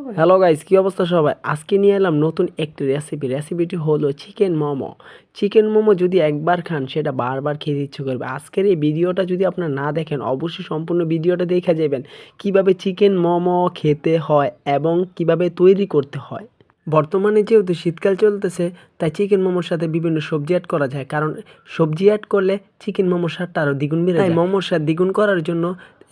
Hello guys, কি অবস্থা সবাই? আজকে নিয়ে এলাম নতুন একটি রেসিপিটি হলো চিকেন মোমো। চিকেন মোমো যদি একবার খান সেটা বারবার খেতে ইচ্ছে করবে। আজকের এই ভিডিওটা যদি আপনারা না দেখেন অবশ্যই সম্পূর্ণ ভিডিওটা দেখে যাবেন কিভাবে চিকেন মোমো খেতে হয় এবং কিভাবে তৈরি করতে হয়। বর্তমানে যেহেতু শীতকাল চলতেছে তাই চিকেন মোমোর সাথে বিভিন্ন সবজি অ্যাড করা যায়, কারণ সবজি অ্যাড করলে চিকেন মোমোর স্বাদটা আরও দ্বিগুণ বেড়ে যায়। তাই মোমোর স্বাদ দ্বিগুণ করার জন্য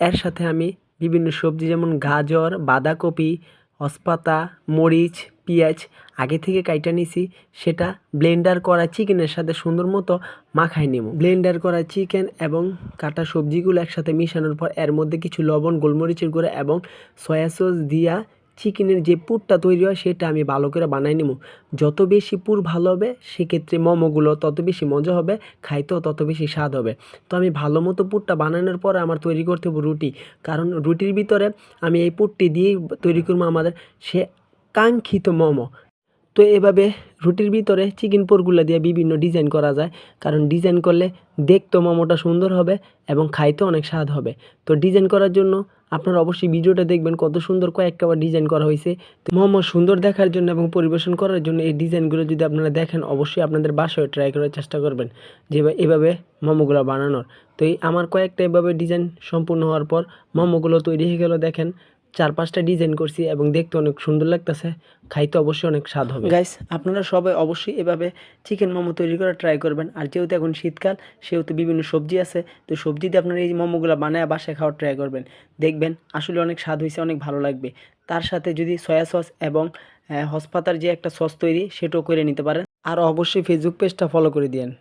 এর সাথে আমি বিভিন্ন সবজি যেমন গাজর, বাঁধাকপি, হসপাতা, মরিচ, পেঁয়াজ আগে থেকে কাইটা নিছি, সেটা ব্লেন্ডার করা চিকেনের সাথে সুন্দর মতো মাখাই নেব। ব্লেন্ডার করা চিকেন এবং কাটা সবজিগুলো একসাথে মিশানোর পর এর মধ্যে কিছু লবণ, গোলমরিচের গুঁড়া এবং সয়া সস দিয়া চিকেনের যে পুরটা তৈরি হয় সেটা আমি ভালো করে বানাই নেব। যত বেশি পুর ভালো হবে সেক্ষেত্রে মোমোগুলো তত বেশি মজা হবে, খাইতেও তত বেশি স্বাদ হবে। তো আমি ভালো মতো পুরটা বানানোর পর আমার তৈরি করতে হবে রুটি, কারণ রুটির ভিতরে আমি এই পুরটি দিয়েই তৈরি করবো আমাদের সে কাঙ্ক্ষিত মোমো। তো এভাবে রুটির ভিতরে চিকেন পোরগুলো দিয়ে বিভিন্ন ডিজাইন করা যায়, কারণ ডিজাইন করলে দেখতেও মোমোটা সুন্দর হবে এবং খাইতেও অনেক স্বাদ হবে। তো ডিজাইন করার জন্য আপনারা অবশ্যই ভিডিওটা দেখবেন কত সুন্দর কয়েকবার ডিজাইন করা হয়েছে। তো মোমো সুন্দর দেখার জন্য এবং পরিবেশন করার জন্য এই ডিজাইনগুলো যদি আপনারা দেখেন অবশ্যই আপনাদের বাসায় ট্রাই করার চেষ্টা করবেন যে এভাবে মোমোগুলো বানানোর। তো এই আমার কয়েকটা এভাবে ডিজাইন সম্পূর্ণ হওয়ার পর মোমোগুলো তৈরি হয়ে গেল। দেখেন 4-5টা ডিজাইন করছি এবং দেখতে অনেক সুন্দর লাগতেছে, খাইতে অবশ্যই অনেক স্বাদ হবে। গাইস, আপনারা সবাই অবশ্যই এভাবে চিকেন মোমো তৈরি করা ট্রাই করবেন। আর যেহেতু এখন শীতকাল সেহেতু বিভিন্ন সবজি আছে, তো সবজি দিয়ে আপনারা এই মোমোগুলো বানায় বাসায় খাওয়ার ট্রাই করবেন। দেখবেন আসলে অনেক স্বাদ হয়েছে, অনেক ভালো লাগবে। তার সাথে যদি সয়া সস এবং হসপাতার যে একটা সস তৈরি সেটাও করে নিতে পারেন। আর অবশ্যই ফেসবুক পেজটা ফলো করে দিয়েন।